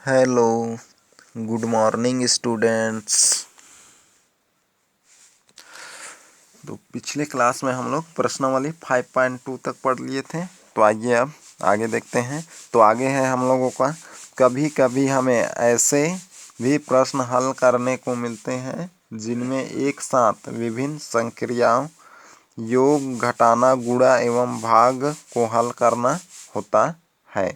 Hello, good morning students. तो पिछले class में हम लोग प्रश्नावली 5.2 तक पढ़ लिए थे। तो आइए अब आगे देखते हैं। तो आगे है हम लोगों का, कभी कभी हमें ऐसे भी प्रश्न हल करने को मिलते हैं जिनमें एक साथ विभिन्न संक्रियाओं योग, घटाना, गुणा एवं भाग को हल करना होता है।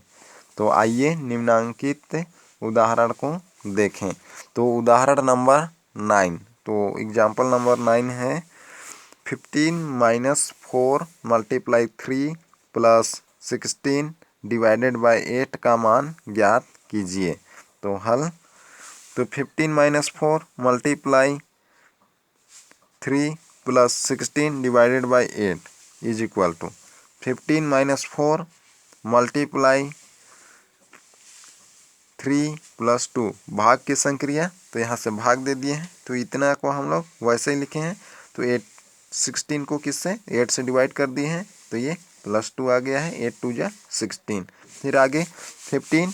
तो आइए निम्नांकित उदाहरण को देखें। तो उदाहरण नंबर 9, तो एग्जाम्पल नंबर 9 है 15 - 4 × 3 + 16 / 8 का मान ज्ञात कीजिए। तो हल, तो 15 - 4 × 3 + 16 / 8 इज इक्वल टू 15 - 4 × 3 + 2 भाग की संक्रिया, तो यहाँ से भाग दे दिए हैं। तो इतना को हम लोग वैसे ही लिखे हैं। तो 16 को किससे 8 से डिवाइड कर दिए हैं, तो ये +2 आ गया है। 8 × 2 = 16। फिर आगे 15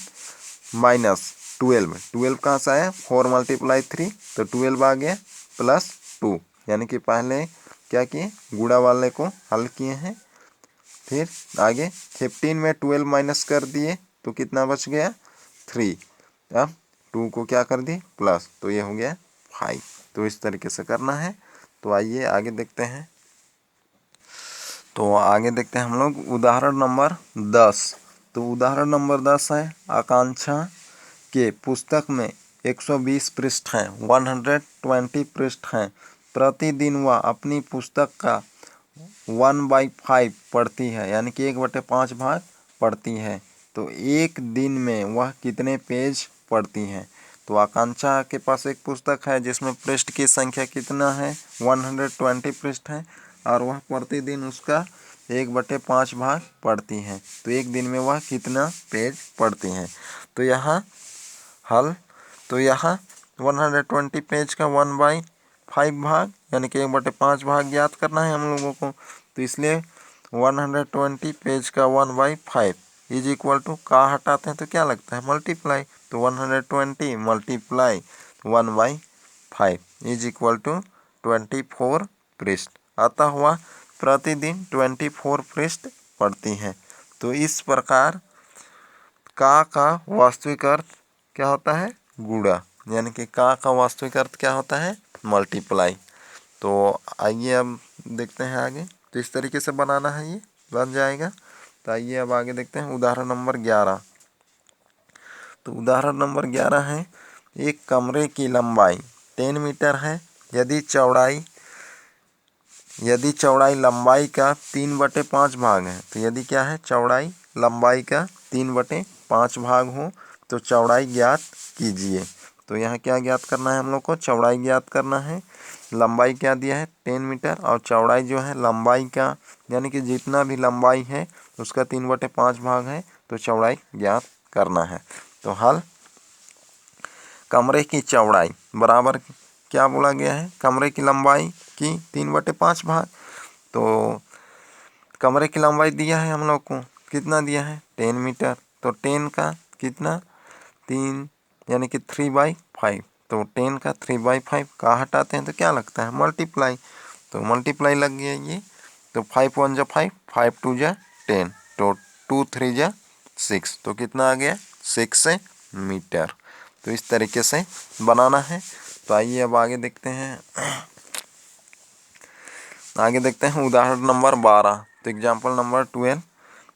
- 12 कहाँ से आया, 4 × 3, तो 12 आ गया +2, यानी कि पहले क्या किए, गुणा वाले को हल किए हैं। फिर आगे 15 में 12 माइनस कर दिए तो कितना बच गया, 3। अब 2 को क्या कर दिए प्लस, तो ये हो गया 5। तो इस तरीके से करना है। तो आइए आगे देखते हैं। तो आगे देखते हैं हम लोग उदाहरण नंबर 10। तो उदाहरण नंबर 10 है, आकांक्षा के पुस्तक में 120 पृष्ठ हैं, 120 पृष्ठ हैं। प्रतिदिन वह अपनी पुस्तक का 1/5 पढ़ती है, यानी कि 1/5 भाग पढ़ती है। तो एक दिन में वह कितने पेज पढ़ती है। तो आकांक्षा के पास एक पुस्तक है जिसमें पृष्ठ की संख्या कितना है, 120 पृष्ठ है, और वह प्रतिदिन उसका 1/5 भाग पढ़ती है। तो एक दिन में वह कितना पेज पढ़ती है। तो यहाँ हल, तो यहाँ 120 पेज का 1/5 भाग यानी कि 1/5 भाग ज्ञात करना है हम लोगों को। तो इसलिए 120 पेज का 1/5 इज इक्वल टू, का हटाते हैं तो क्या लगता है, मल्टीप्लाई। तो 120 × 1/5 इज इक्वल टू 24 पृष्ठ। अतः हुआ प्रतिदिन 24 पृष्ठ पढ़ती हैं। तो इस प्रकार का वास्तविक अर्थ क्या होता है, गुणा, यानी कि का वास्तविक अर्थ क्या होता है, मल्टीप्लाई। तो आइए अब देखते हैं आगे। तो इस तरीके से बनाना है, ये बन जाएगा। तो आइए अब आगे देखते हैं उदाहरण नंबर 11। तो उदाहरण नंबर 11 है, एक कमरे की लंबाई 10 मीटर है। यदि चौड़ाई लंबाई का 3/5 भाग है। तो यदि क्या है, चौड़ाई लंबाई का 3/5 भाग हो तो चौड़ाई ज्ञात कीजिए। तो यहाँ क्या ज्ञात करना है हम लोग को, चौड़ाई ज्ञात करना है। लंबाई क्या दिया है, 10 मीटर, और चौड़ाई जो है लंबाई का, यानी कि जितना भी लंबाई है उसका 3/5 भाग है, तो चौड़ाई ज्ञात करना है। तो हल, कमरे की चौड़ाई बराबर क्या बोला गया है, कमरे की लंबाई की 3/5 भाग। तो कमरे की लंबाई दिया है हम लोग को, कितना दिया है, 10 मीटर। तो 10 का कितना, 3, यानी कि 3/5। तो 10 का 3/5 का हटाते हैं तो क्या लगता है, मल्टीप्लाई। तो मल्टीप्लाई लग गया ये। तो 5 × 1 = 5, 5 × 2 = 10, तो 2 × 3 = 6। तो कितना आ गया, 6 मीटर। तो इस तरीके से बनाना है। तो आइए अब आगे देखते हैं। आगे देखते हैं उदाहरण नंबर 12। तो एग्जाम्पल नंबर 12।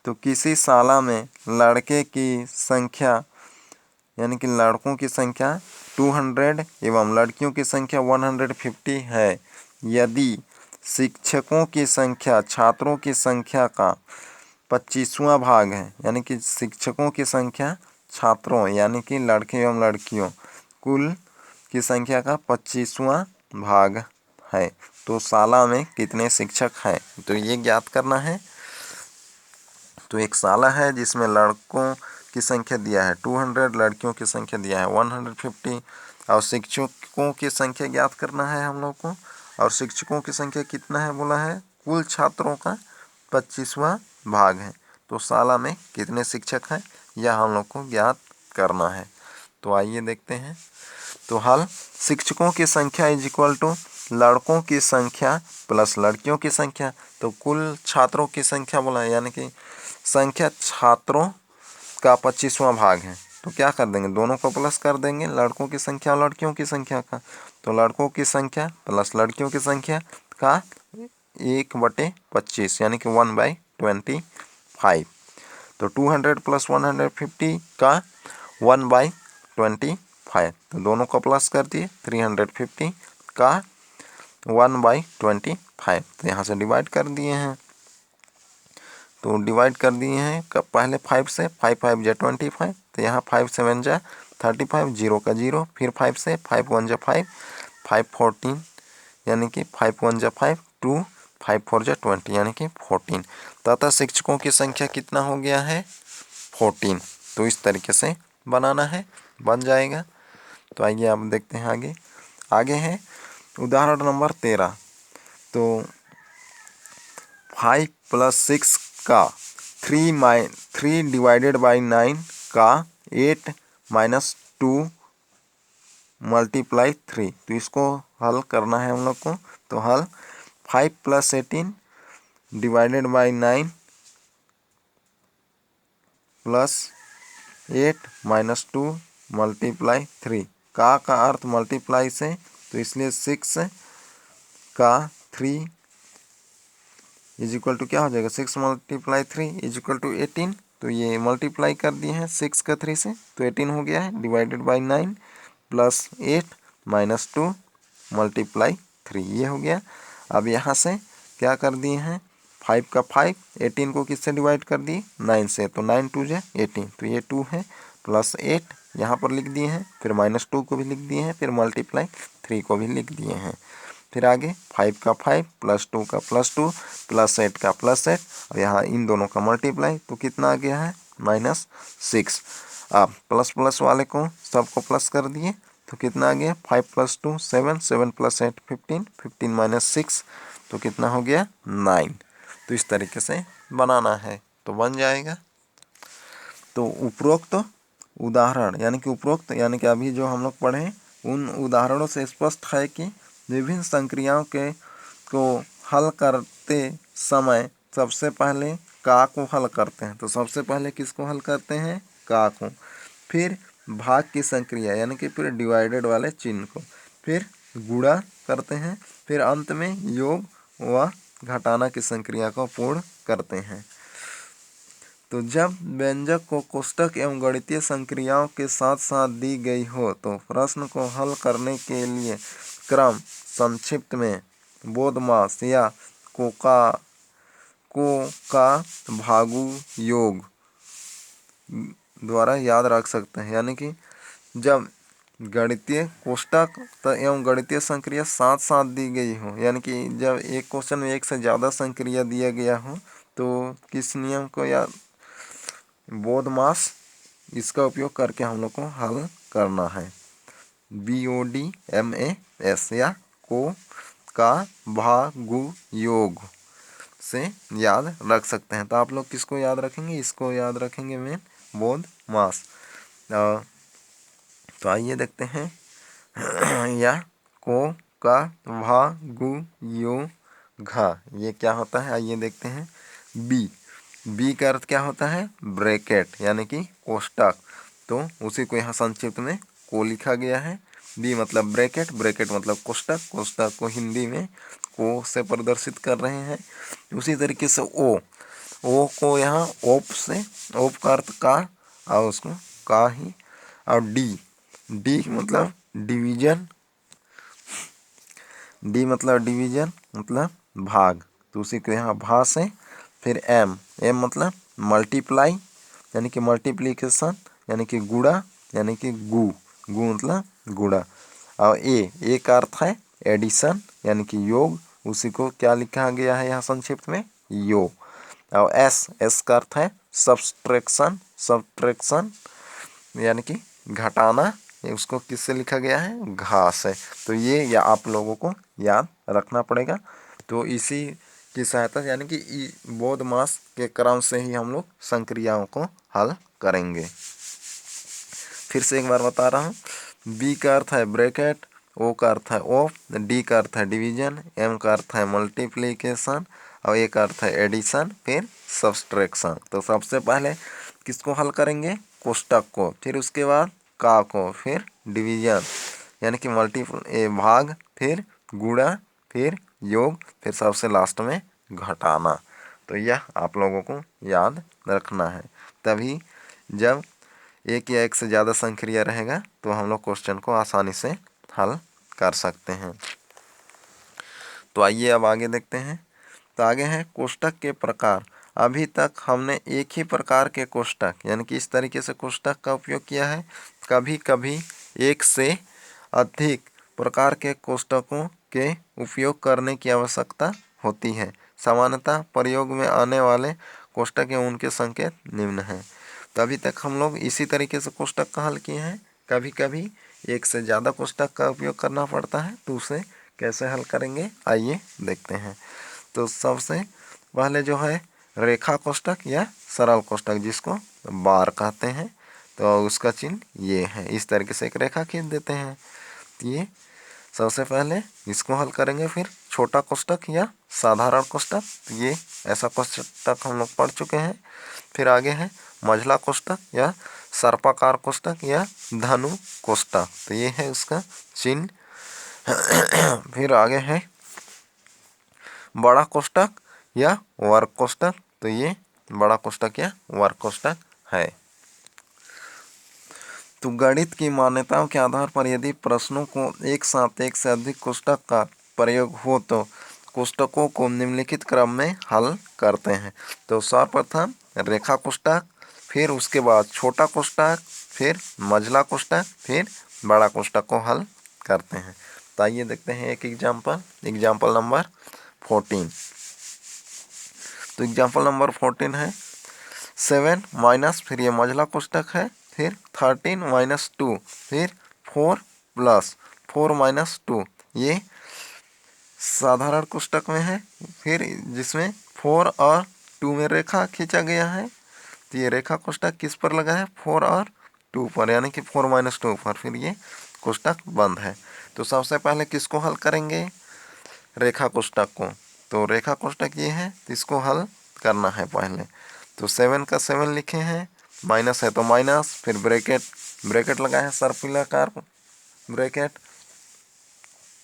तो किसी शाला में लड़के की संख्या, यानी कि लड़कों की संख्या 200 एवं लड़कियों की संख्या 150 है। यदि शिक्षकों की संख्या छात्रों की संख्या का 25वां भाग है, यानी कि शिक्षकों की संख्या छात्रों, यानी कि लड़के एवं लड़कियों कुल की संख्या का 25वां भाग है, तो शाला में कितने शिक्षक हैं, तो ये ज्ञात करना है। तो एक शाला है जिसमें लड़कों की संख्या दिया है 200, लड़कियों की संख्या दिया है 150, और शिक्षकों की संख्या ज्ञात करना है हम लोग को। और शिक्षकों की संख्या कितना है बोला है, कुल छात्रों का 25वां भाग है। तो शाला में कितने शिक्षक हैं यह हम लोग को ज्ञात करना है। तो आइए देखते हैं। तो हल शिक्षकों की संख्या इज इक्वल टू लड़कों की संख्या प्लस लड़कियों की संख्या। तो कुल छात्रों की संख्या बोला है, यानी कि संख्या छात्रों का 25वां भाग है। तो क्या कर देंगे, दोनों को प्लस कर देंगे, लड़कों की संख्या और लड़कियों की संख्या का। तो लड़कों की संख्या प्लस लड़कियों की संख्या का 1/25 यानी कि 1/25। तो 200 प्लस 150 का 1/25। तो दोनों को प्लस कर दिए, 350 का 1/25। तो यहाँ से डिवाइड कर दिए हैं। तो डिवाइड कर दिए हैं पहले 5 से, 5 5 जा 25। तो यहाँ 5 7 जा 35, 0 का 0, फिर 5 से, 5 1 जा 5, 5 14 यानी कि 5 1 जा 5, 2 5 4 जा 20 यानी कि 14। तथा शिक्षकों की संख्या कितना हो गया है, 14। तो इस तरीके से बनाना है, बन जाएगा। तो आइए आप देखते हैं आगे। आगे है उदाहरण नंबर 13। तो 5 + 6 का 3 डिवाइडेड बाई 9 का 8 - 2 × 3। तो इसको हल करना है हम लोग को। तो हल 5 + 18 डिवाइडेड बाई 9 + 8 - 2 × 3 का अर्थ मल्टीप्लाई से, तो इसलिए 6 का 3 इज इक्वल टू क्या हो जाएगा, 6 × 3 इज इक्वल टू 18। तो ये मल्टीप्लाई कर दिए हैं 6 का 3 से, तो 18 हो गया है, डिवाइडेड बाई 9 + 8 - 2 × 3 ये हो गया। अब यहाँ से क्या कर दिए हैं, 5 का 5, 18 को किससे डिवाइड कर दिए, 9 से। तो 9 2 जा 18, तो ये 2 है, प्लस 8 यहाँ पर लिख दिए हैं, फिर -2 को भी लिख दिए हैं, फिर × 3 को भी लिख दिए हैं। फिर आगे 5 का 5 + 2 का +2 + 8 का +8, और यहाँ इन दोनों का मल्टीप्लाई, तो कितना आ गया है, -6। अब प्लस प्लस वाले को सबको प्लस कर दिए, तो कितना आ गया, 5 + 2 7, 7 + 8 15, 15 - 6, तो कितना हो गया, 9। तो इस तरीके से बनाना है, तो बन जाएगा। तो उपरोक्त उदाहरण यानी कि अभी जो हम लोग पढ़े उन उदाहरणों से स्पष्ट है कि विभिन्न संक्रियाओं को हल करते समय सबसे पहले का को हल करते हैं। तो सबसे पहले किसको हल करते हैं, का को, फिर भाग की संक्रिया यानी कि फिर डिवाइडेड वाले चिन्ह को, फिर गुणा करते हैं, फिर अंत में योग व घटाना की संक्रिया को पूर्ण करते हैं। तो जब व्यंजक को कोष्ठक एवं गणितीय संक्रियाओं के साथ साथ दी गई हो तो प्रश्न को हल करने के लिए क्रम संक्षिप्त में बोधमास या को का भागु योग द्वारा याद रख सकते हैं। यानी कि जब गणितीय कोष्ठक एवं गणितीय संक्रिया साथ साथ दी गई हो, यानी कि जब एक क्वेश्चन में एक से ज़्यादा संक्रिया दिया गया हो, तो किस नियम को या बोधमास इसका उपयोग करके हम लोग को हल करना है। BODMAS या को का भागु योग से याद रख सकते हैं। तो आप लोग किसको याद रखेंगे, इसको याद रखेंगे मेन बोधमास। तो आइए देखते हैं या को का भागु योग ये क्या होता है, आइए देखते हैं। बी का अर्थ क्या होता है, ब्रैकेट यानी कि कोष्ठक। तो उसी को यहाँ संक्षिप्त में को लिखा गया है। बी मतलब ब्रैकेट, ब्रैकेट मतलब कोष्ठक, कोष्ठक को हिंदी में को से प्रदर्शित कर रहे हैं। उसी तरीके से ओ को यहाँ ओप का अर्थ का, और उसको का ही। और डी मतलब डिवीजन, मतलब भाग, तो उसी को यहाँ भा से। फिर एम मतलब मल्टीप्लाई यानी कि मल्टीप्लिकेशन यानी कि गुणा यानी कि गु मतलब गुणा। और ए का अर्थ है एडिशन यानी कि योग, उसी को क्या लिखा गया है यहाँ संक्षिप्त में, योग। और एस का अर्थ है सब्ट्रैक्शन यानी कि घटाना, उसको किससे लिखा गया है, घा से। तो ये या आप लोगों को याद रखना पड़ेगा। तो इसी की सहायता यानी कि बोधमास के क्रम से ही हम लोग संक्रियाओं को हल करेंगे। फिर से एक बार बता रहा हूँ, बी का अर्थ है ब्रैकेट, ओ का अर्थ है ऑफ, डी का अर्थ है डिवीजन, एम का अर्थ है मल्टीप्लिकेशन और ए का अर्थ है एडिशन, फिर सब्सट्रैक्शन। तो सबसे पहले किसको हल करेंगे, कोष्टक को, फिर उसके बाद का को, फिर डिवीजन यानी कि भाग, फिर गुणा, फिर योग, फिर सबसे लास्ट में घटाना। तो यह आप लोगों को याद रखना है, तभी जब एक या एक से ज़्यादा संक्रिया रहेगा तो हम लोग क्वेश्चन को आसानी से हल कर सकते हैं। तो आइए अब आगे देखते हैं। तो आगे है कोष्टक के प्रकार। अभी तक हमने एक ही प्रकार के कोष्टक यानी कि इस तरीके से कोष्टक का उपयोग किया है। कभी कभी एक से अधिक प्रकार के कोष्टकों के उपयोग करने की आवश्यकता होती है। सामान्यतः प्रयोग में आने वाले कोष्टक एवं उनके संकेत निम्न हैं। तो अभी तक हम लोग इसी तरीके से कोष्टक का हल किए हैं। कभी कभी एक से ज़्यादा कोष्टक का उपयोग करना पड़ता है, तो उसे कैसे हल करेंगे आइए देखते हैं। तो सबसे पहले जो है रेखा कोष्टक या सरल कोष्टक, जिसको बार कहते हैं, तो उसका चिन्ह ये है। इस तरीके से एक रेखा खींच देते हैं। ये सबसे पहले इसको हल करेंगे। फिर छोटा कोष्टक या साधारण कोष्टक, ये ऐसा कोष्टक हम लोग पढ़ चुके हैं। फिर आगे है मझला कोष्टक या सर्पाकार कोष्टक या धनु कोष्टक, तो ये है उसका चिन्ह। फिर आगे है बड़ा कोष्टक या वर्ग कोष्टक, तो ये बड़ा कोष्टक या वर्ग कोष्टक है। तो गणित की मान्यताओं के आधार पर यदि प्रश्नों को एक साथ एक से अधिक कोष्टक का प्रयोग हो तो कोष्टकों को निम्नलिखित क्रम में हल करते हैं। तो सर्वप्रथम रेखा कोष्टक, फिर उसके बाद छोटा कोष्टक, फिर मझला कोष्टक, फिर बड़ा कोष्टक को हल करते हैं। तो आइए देखते हैं एक एग्जाम्पल नंबर 14। तो एग्जाम्पल नंबर 14 है 7 माइनस, फिर ये मझला कोष्टक है, फिर 13 माइनस 2, फिर 4 प्लस 4 माइनस 2, ये साधारण कोष्टक में है। फिर जिसमें 4 और 2 में रेखा खींचा गया है, तो ये रेखा कोष्टक किस पर लगा है, 4 और 2 पर, यानी कि 4 माइनस 2 पर। फिर ये कोष्टक बंद है। तो सबसे पहले किसको हल करेंगे, रेखा कोष्टक को। तो रेखा कोष्टक ये है, तो इसको हल करना है पहले। तो 7 का 7 लिखे हैं, माइनस है तो माइनस, फिर ब्रैकेट लगा है सर्पिलाकार ब्रैकेट,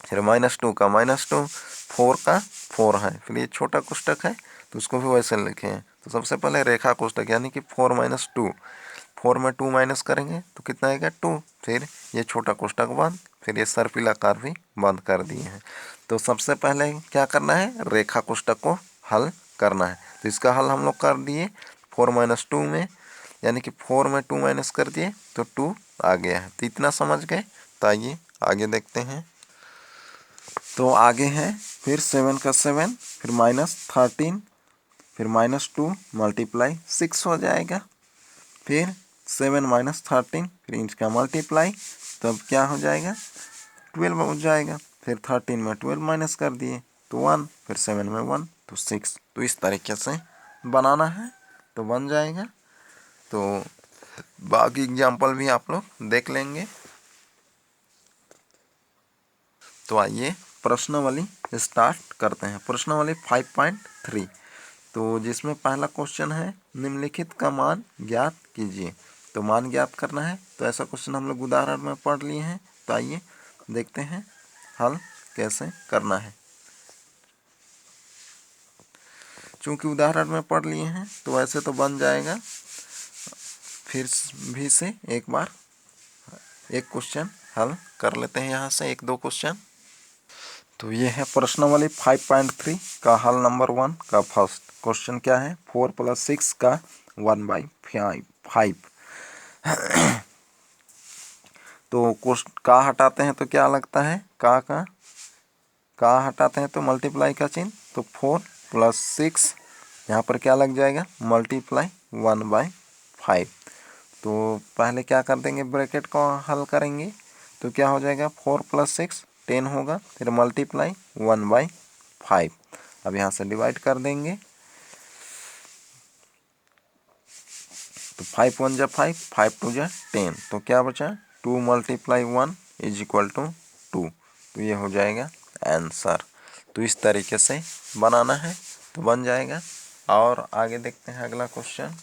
फिर -2 का -2, 4 का 4 है। फिर ये छोटा कोष्टक है तो उसको भी वैसे लिखे हैं। तो सबसे पहले रेखा कोष्टक यानी कि 4 माइनस 2, 4 में 2 माइनस करेंगे तो कितना आएगा 2। फिर ये छोटा कोष्टक बंद, फिर ये सर्पिलाकार भी बंद कर दिए हैं। तो सबसे पहले क्या करना है, रेखा कोष्टक को हल करना है। तो इसका हल हम लोग कर दिए 4 माइनस 2 में, यानी कि 4 में 2 माइनस कर दिए तो 2 आ गया है। तो इतना समझ गए। तो आइए आगे देखते हैं। तो आगे है फिर 7 का 7, फिर -13, फिर -2 मल्टीप्लाई 6 हो जाएगा। फिर 7 माइनस 13, फिर इसका मल्टीप्लाई, तब क्या हो जाएगा 12 हो जाएगा। फिर 13 में 12 माइनस कर दिए तो 1, फिर 7 में 1 तो 6। तो इस तरीके से बनाना है तो बन जाएगा। तो बाकी एग्जाम्पल भी आप लोग देख लेंगे। तो आइए प्रश्नावली स्टार्ट करते हैं। प्रश्नावली 5.3, तो जिसमें पहला क्वेश्चन है निम्नलिखित का मान ज्ञात कीजिए। तो मान ज्ञात करना है, तो ऐसा क्वेश्चन हम लोग उदाहरण में पढ़ लिए हैं। तो आइए देखते हैं हल कैसे करना है। चूँकि उदाहरण में पढ़ लिए हैं तो ऐसे तो बन जाएगा। फिर भी से एक बार एक क्वेश्चन हल कर लेते हैं यहाँ से, 1-2 क्वेश्चन। तो ये है प्रश्नावली 5.3 का हल नंबर 1 का फर्स्ट क्वेश्चन क्या है, 4 + 6 का 1/5। तो का हटाते हैं तो क्या लगता है, का हटाते हैं तो मल्टीप्लाई का चिन्ह, तो 4 + 6 यहाँ पर क्या लग जाएगा, मल्टीप्लाई 1/5। तो पहले क्या कर देंगे, ब्रैकेट को हल करेंगे तो क्या हो जाएगा, 4 + 6 10 होगा, फिर मल्टीप्लाई 1/5। अब यहाँ से डिवाइड कर देंगे तो 5 1 जा 5, 5 2 जा 10, तो क्या बचा 2 × 1 = 2। तो ये हो जाएगा आंसर। तो इस तरीके से बनाना है तो बन जाएगा। और आगे देखते हैं अगला क्वेश्चन।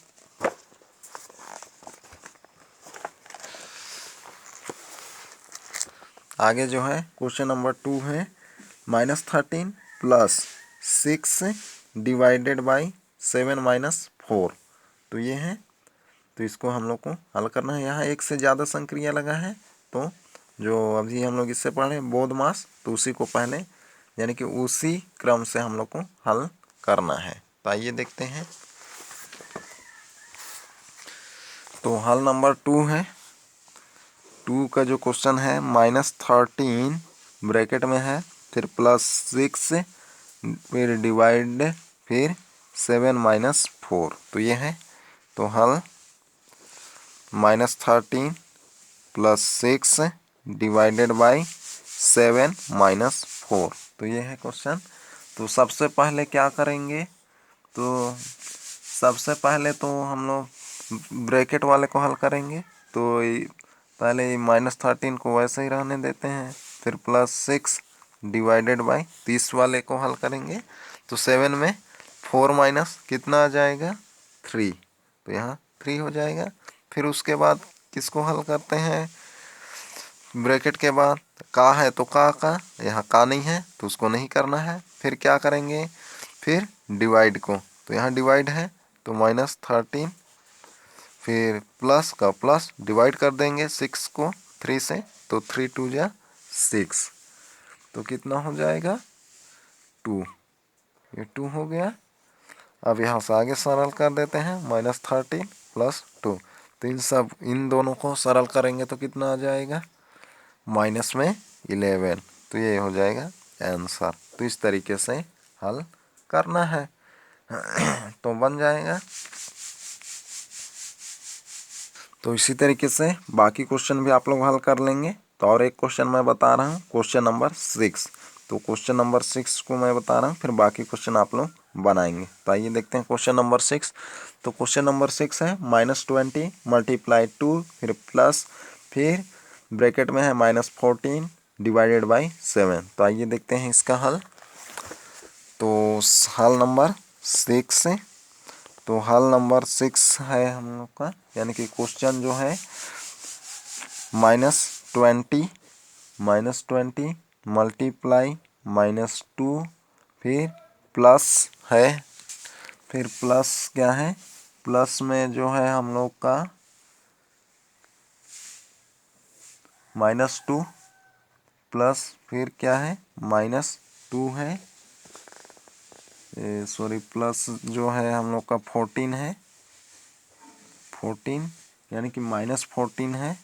आगे जो है क्वेश्चन नंबर 2 है -13 + 6 ÷ 7 - 4। तो ये है, तो इसको हम लोग को हल करना है। यहाँ एक से ज़्यादा संक्रिया लगा है, तो जो अभी हम लोग इससे पढ़े बोधमास, तो उसी को पहले यानी कि उसी क्रम से हम लोग को हल करना है। तो आइए देखते हैं। तो हल नंबर 2 है। 2 का जो क्वेश्चन है -13 ब्रैकेट में है, फिर +6, फिर डिवाइड, फिर 7 - 4। तो ये है, तो हल -13 + 6 ÷ 7 - 4। तो ये है क्वेश्चन। तो सबसे पहले क्या करेंगे, तो सबसे पहले तो हम लोग ब्रैकेट वाले को हल करेंगे। तो पहले -13 को वैसे ही रहने देते हैं, फिर +6 ÷ 30 वाले को हल करेंगे। तो 7 में 4 माइनस कितना आ जाएगा 3, तो यहाँ 3 हो जाएगा। फिर उसके बाद किसको हल करते हैं, ब्रैकेट के बाद का है तो का यहाँ का नहीं है तो उसको नहीं करना है। फिर क्या करेंगे, फिर डिवाइड को, तो यहाँ डिवाइड है तो -13, फिर प्लस का प्लस डिवाइड कर देंगे 6 को 3 से, तो 3 2 जा 6, तो कितना हो जाएगा 2, ये 2 हो गया। अब यहाँ से आगे सरल कर देते हैं, -13 + 2, तो इन दोनों को सरल करेंगे तो कितना आ जाएगा -11, तो ये हो जाएगा आंसर। तो इस तरीके से हल करना है तो बन जाएगा। तो इसी तरीके से बाकी क्वेश्चन भी आप लोग हल कर लेंगे। तो और एक क्वेश्चन मैं बता रहा हूँ, क्वेश्चन नंबर 6। तो क्वेश्चन नंबर 6 को मैं बता रहा हूँ, फिर बाकी क्वेश्चन आप लोग बनाएंगे। तो आइए देखते हैं क्वेश्चन नंबर 6। तो क्वेश्चन नंबर 6 है -20 × 2, फिर प्लस, फिर ब्रैकेट में है -14 ÷ 7। तो आइए देखते हैं इसका हल। तो हल नंबर 6, तो हल नंबर 6 है हम लोग का, यानी कि क्वेश्चन जो है -20 × -2, फिर प्लस है, फिर प्लस क्या है, प्लस में जो है हम लोग का -2 प्लस, फिर क्या है -2 है, सॉरी प्लस जो है हम लोग का 14 है, 14 यानी कि -14 है,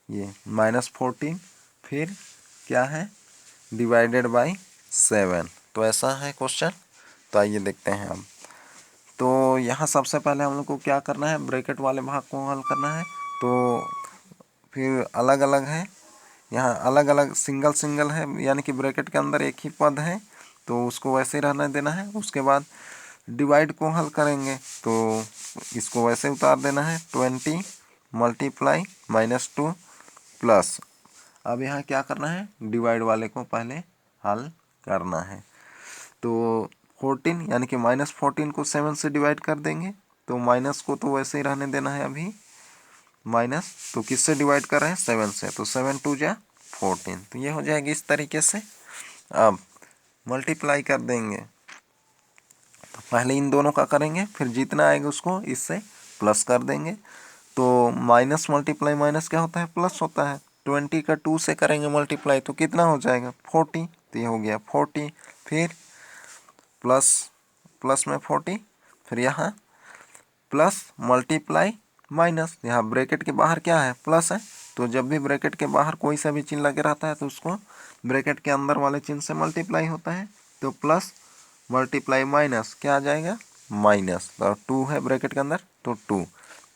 ये -14, फिर क्या है डिवाइडेड बाय 7। तो ऐसा है क्वेश्चन। तो आइए देखते हैं हम। तो यहाँ सबसे पहले हम लोग को क्या करना है, ब्रैकेट वाले भाग को हल करना है। तो फिर अलग अलग है, यहाँ अलग अलग सिंगल सिंगल है, यानी कि ब्रैकेट के अंदर एक ही पद है, तो उसको वैसे ही रहने देना है। उसके बाद डिवाइड को हल करेंगे, तो इसको वैसे उतार देना है, 20 × -2 प्लस। अब यहाँ क्या करना है, डिवाइड वाले को पहले हल करना है। तो 14 यानी कि -14 को 7 से डिवाइड कर देंगे, तो माइनस को तो वैसे ही रहने देना है अभी, माइनस तो किससे डिवाइड कर रहे हैं 7 से, तो 7 2 जा 14, तो ये हो जाएगी इस तरीके से। अब मल्टीप्लाई कर देंगे, तो पहले इन दोनों का करेंगे, फिर जितना आएगा उसको इससे प्लस कर देंगे। तो माइनस मल्टीप्लाई माइनस क्या होता है, प्लस होता है। 20 का 2 से करेंगे मल्टीप्लाई, तो कितना हो जाएगा 40, तो ये हो गया 40, फिर प्लस, प्लस में 40, फिर यहाँ प्लस मल्टीप्लाई माइनस, यहाँ ब्रैकेट के बाहर क्या है प्लस है, तो जब भी ब्रैकेट के बाहर कोई सा भी चिन्ह लगे रहता है तो उसको ब्रैकेट के अंदर वाले चिन्ह से मल्टीप्लाई होता है। तो प्लस मल्टीप्लाई माइनस क्या आ जाएगा माइनस, तो 2 है ब्रैकेट के अंदर तो 2,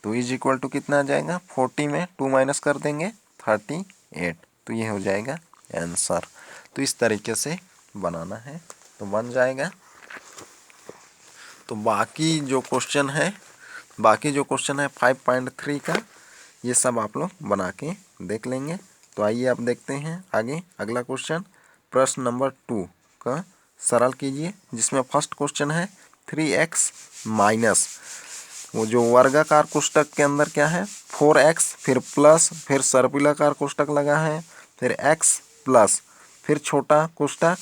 तो इज इक्वल टू कितना आ जाएगा 40 में 2 माइनस कर देंगे 38, तो ये हो जाएगा आंसर। तो इस तरीके से बनाना है तो बन जाएगा। तो बाकी जो क्वेश्चन है बाकी जो क्वेश्चन है 5.3 का ये सब आप लोग बना के देख लेंगे। तो आइए आप देखते हैं आगे अगला क्वेश्चन। प्रश्न नंबर 2 का सरल कीजिए, जिसमें फर्स्ट क्वेश्चन है 3x माइनस, वो जो वर्गाकार कोष्टक के अंदर क्या है 4x, फिर प्लस, फिर सर्पिलाकार कोष्टक लगा है, फिर x प्लस, फिर छोटा कोष्टक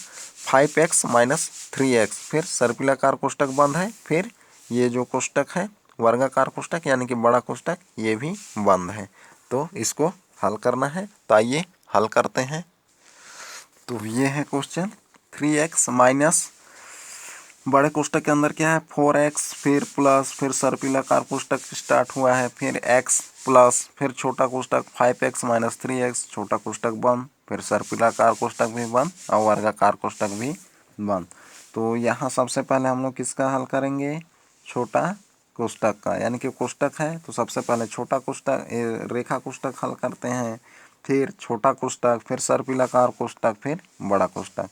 5x माइनस 3x, फिर सर्पिलाकार कोष्टक बंद है, फिर ये जो कोष्टक है वर्गाकार कोष्टक यानी कि बड़ा कोष्टक ये भी बंद है। तो इसको हल करना है। तो आइए हल करते हैं। तो ये है क्वेश्चन 3x माइनस बड़े कोष्टक के अंदर क्या है 4x, फिर प्लस, फिर सर्पिलाकार कोष्टक स्टार्ट हुआ है, फिर x प्लस, फिर छोटा कोष्टक 5x माइनस 3x, छोटा कोष्टक बंद, फिर सर्पिलाकार कोष्टक भी बंद और वर्गाकार कोष्टक भी बंद। तो यहाँ सबसे पहले हम लोग किसका हल करेंगे, छोटा कोष्टक का, यानी कि कोष्टक है तो सबसे पहले छोटा कोष्टक रेखा कोष्टक हल करते हैं, फिर छोटा कोष्टक, फिर सर्पिलाकार कोष्टक, फिर बड़ा कोष्टक।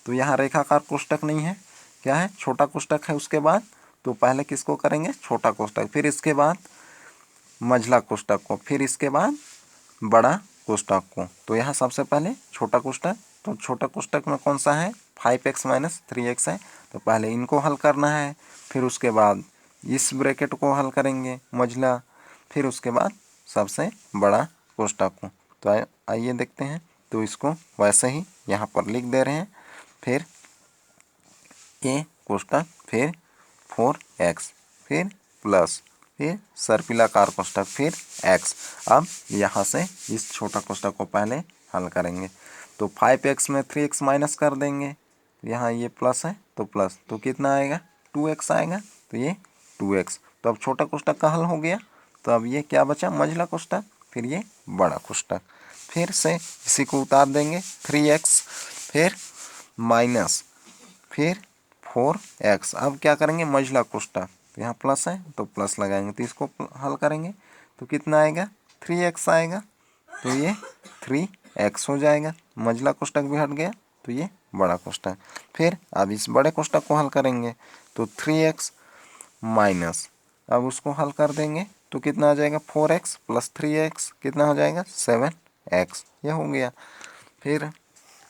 तो यहाँ रेखाकार कोष्टक नहीं है, क्या है छोटा कोष्टक है उसके बाद। तो पहले किसको करेंगे छोटा कोष्टक, फिर इसके बाद मझला कोष्टक को, फिर इसके बाद बड़ा कोष्टक को। तो यहाँ सबसे पहले छोटा कोष्टक, तो छोटा कोष्टक में कौन सा है 5x माइनस 3x है, तो पहले इनको हल करना है, फिर उसके बाद इस ब्रैकेट को हल करेंगे मझला, फिर उसके बाद सबसे बड़ा कोष्टक को। तो आइए देखते हैं। तो इसको वैसे ही यहाँ पर लिख दे रहे हैं, फिर ए कोष्टक, फिर 4x, फिर प्लस, फिर सर्पिलाकार कोष्टक, फिर x। अब यहाँ से इस छोटा कोष्टक को पहले हल करेंगे। तो 5x में 3x माइनस कर देंगे, यहाँ ये प्लस है तो प्लस, तो कितना आएगा 2x आएगा, तो ये 2x। तो अब छोटा कोष्टक का हल हो गया। तो अब ये क्या बचा मझला कोष्टक, फिर ये बड़ा कोष्टक, फिर से इसी को उतार देंगे 3x, फिर माइनस, फिर 4x। अब क्या करेंगे मझला कोष्टक, तो यहाँ प्लस है तो प्लस लगाएंगे, तो इसको हल करेंगे तो कितना आएगा 3x आएगा, तो ये 3x हो जाएगा, मझला कोष्टक भी हट गया, तो ये बड़ा कोष्टक। फिर अब इस बड़े कोष्टक को हल करेंगे तो 3x माइनस, अब उसको हल कर देंगे तो कितना आ जाएगा 4x प्लस 3x कितना हो जाएगा 7x, यह हो गया। फिर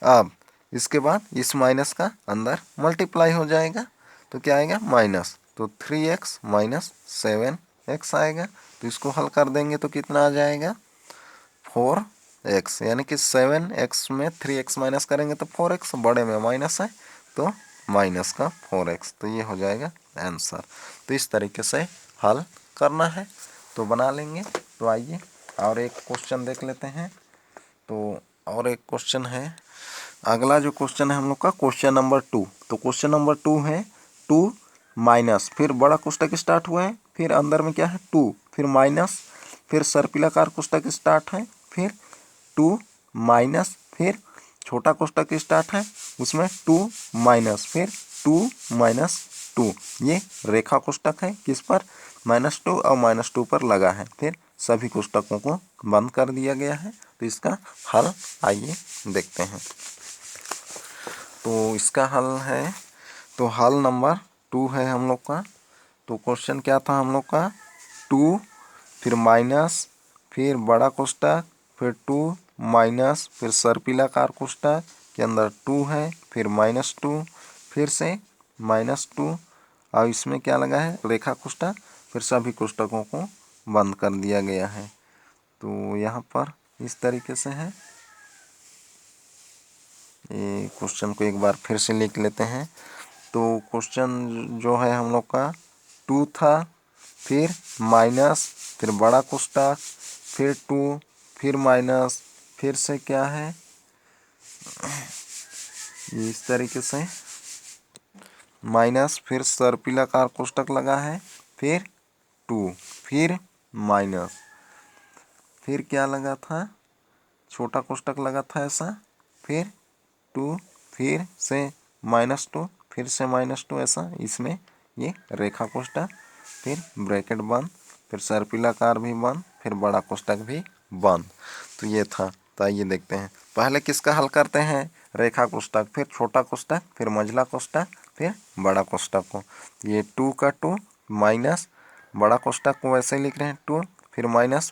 अब इसके बाद इस माइनस का अंदर मल्टीप्लाई हो जाएगा, तो क्या आएगा माइनस, तो 3x माइनस 7x आएगा। तो इसको हल कर देंगे तो कितना आ जाएगा 4x, यानी कि 7x में 3x माइनस करेंगे तो 4x, बड़े में माइनस है तो माइनस का 4x, तो ये हो जाएगा आंसर। तो इस तरीके से हल करना है, तो बना लेंगे। तो आइए और एक क्वेश्चन देख लेते हैं। तो और एक क्वेश्चन है, अगला जो क्वेश्चन है हम लोग का क्वेश्चन नंबर 2। तो क्वेश्चन नंबर 2 है 2 माइनस, फिर बड़ा कोष्टक स्टार्ट हुआ है, फिर अंदर में क्या है 2, फिर माइनस, फिर सर्पिलाकार कोष्टक स्टार्ट है, फिर 2 माइनस, फिर छोटा कोष्टक स्टार्ट है उसमें 2 माइनस, फिर 2 माइनस 2। ये रेखा कोष्टक है किस पर -2 और -2 पर लगा है, फिर सभी कोष्टकों को बंद कर दिया गया है। तो इसका हल आइए देखते हैं। तो इसका हल है, तो हल नंबर 2 है हम लोग का। तो क्वेश्चन क्या था हम लोग का 2, फिर माइनस, फिर बड़ा कोष्टक, फिर 2 माइनस, फिर सर्पिलाकार कोष्टक के अंदर 2 है, फिर -2, फिर से -2 और इसमें क्या लगा है रेखा कोष्टक, फिर सभी कोष्टकों को बंद कर दिया गया है। तो यहाँ पर इस तरीके से है। ये क्वेश्चन को एक बार फिर से लिख लेते हैं। तो क्वेश्चन जो है हम लोग का 2 था, फिर माइनस, फिर बड़ा कोष्टक, फिर 2, फिर माइनस, फिर से क्या है ये इस तरीके से माइनस, फिर सर्पिलाकार कोष्टक लगा है, फिर 2, फिर माइनस, फिर क्या लगा था छोटा कोष्टक लगा था ऐसा, फिर 2, फिर से -2, फिर से -2 ऐसा, इसमें ये रेखा कोष्टक, फिर ब्रैकेट बंद, फिर सर्पिलाकार भी बंद, फिर बड़ा कोष्टक भी बंद। तो ये था। तो आइए देखते हैं, पहले किसका हल करते हैं रेखा कोष्टक, फिर छोटा कोष्टक, फिर मझला कोष्टक, फिर बड़ा कोष्टक को। ये 2 का 2 माइनस बड़ा कोष्टक को वैसे ही लिख रहे हैं 2, फिर माइनस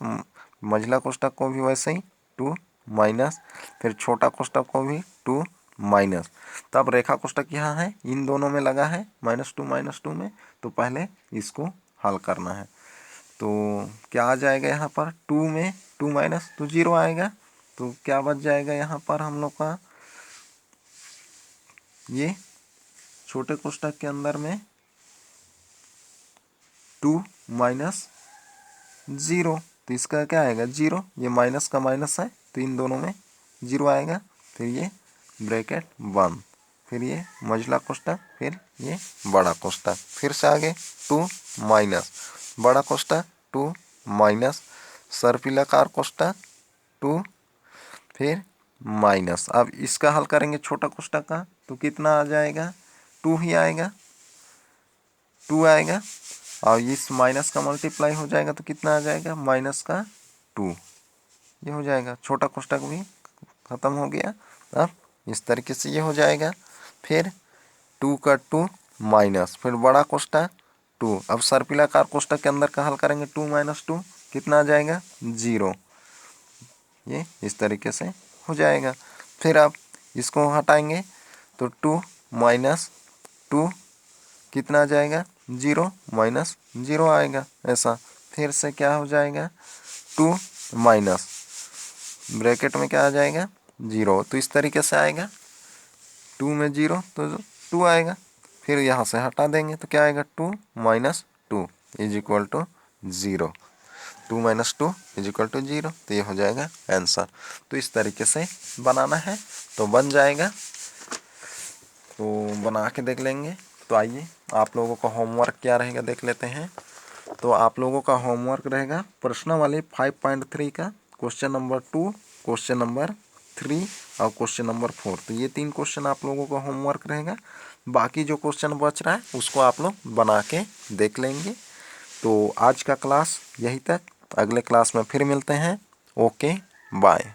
मझला कोष्टक को भी वैसे ही 2 माइनस, फिर छोटा कोष्टक को भी 2 माइनस। तब रेखा कोष्टक यहाँ है, इन दोनों में लगा है -2 में, तो पहले इसको हल करना है। तो क्या आ जाएगा यहाँ पर 2 में 2 माइनस तो 0 आएगा। तो क्या बच जाएगा यहाँ पर हम लोग का, ये छोटे कोष्टक के अंदर में 2 माइनस 0, तो इसका क्या आएगा 0, ये माइनस का माइनस है तो इन दोनों में 0 आएगा। फिर ये ब्रैकेट बंद, फिर ये मझला कोष्टक, फिर ये बड़ा कोष्टक, फिर से आगे 2 माइनस बड़ा कोष्टक 2 माइनस सर्पिलाकार कोष्टक 2, फिर माइनस। अब इसका हल करेंगे छोटा कोष्टक का, तो कितना आ जाएगा 2 ही आएगा, 2 आएगा, और इस माइनस का मल्टीप्लाई हो जाएगा तो कितना आ जाएगा माइनस का 2, ये हो जाएगा। छोटा कोष्टक भी ख़त्म हो गया। अब इस तरीके से ये हो जाएगा, फिर 2 का 2 माइनस, फिर बड़ा कोष्टक 2। अब सर्पिलाकार कोष्टक के अंदर का हल करेंगे 2 माइनस 2 कितना आ जाएगा 0, ये इस तरीके से हो जाएगा। फिर आप इसको हटाएंगे तो 2 माइनस 2 कितना आ जाएगा 0 माइनस 0 आएगा ऐसा। फिर से क्या हो जाएगा 2 माइनस ब्रैकेट में क्या आ जाएगा 0, तो इस तरीके से आएगा। 2 में 0 तो 2 आएगा, फिर यहाँ से हटा देंगे तो क्या आएगा 2 minus 2 is equal to 0, 2 minus 2 is equal to 0, तो ये हो जाएगा आंसर। तो इस तरीके से बनाना है तो बन जाएगा। तो बना के देख लेंगे। तो आइए आप लोगों का होमवर्क क्या रहेगा देख लेते हैं। तो आप लोगों का होमवर्क रहेगा प्रश्नावली 5.3 का क्वेश्चन नंबर 2, क्वेश्चन नंबर 3 और क्वेश्चन नंबर 4। तो ये 3 क्वेश्चन आप लोगों का होमवर्क रहेगा। बाकी जो क्वेश्चन बच रहा है उसको आप लोग बना के देख लेंगे। तो आज का क्लास यहीं तक, अगले क्लास में फिर मिलते हैं। Okay bye.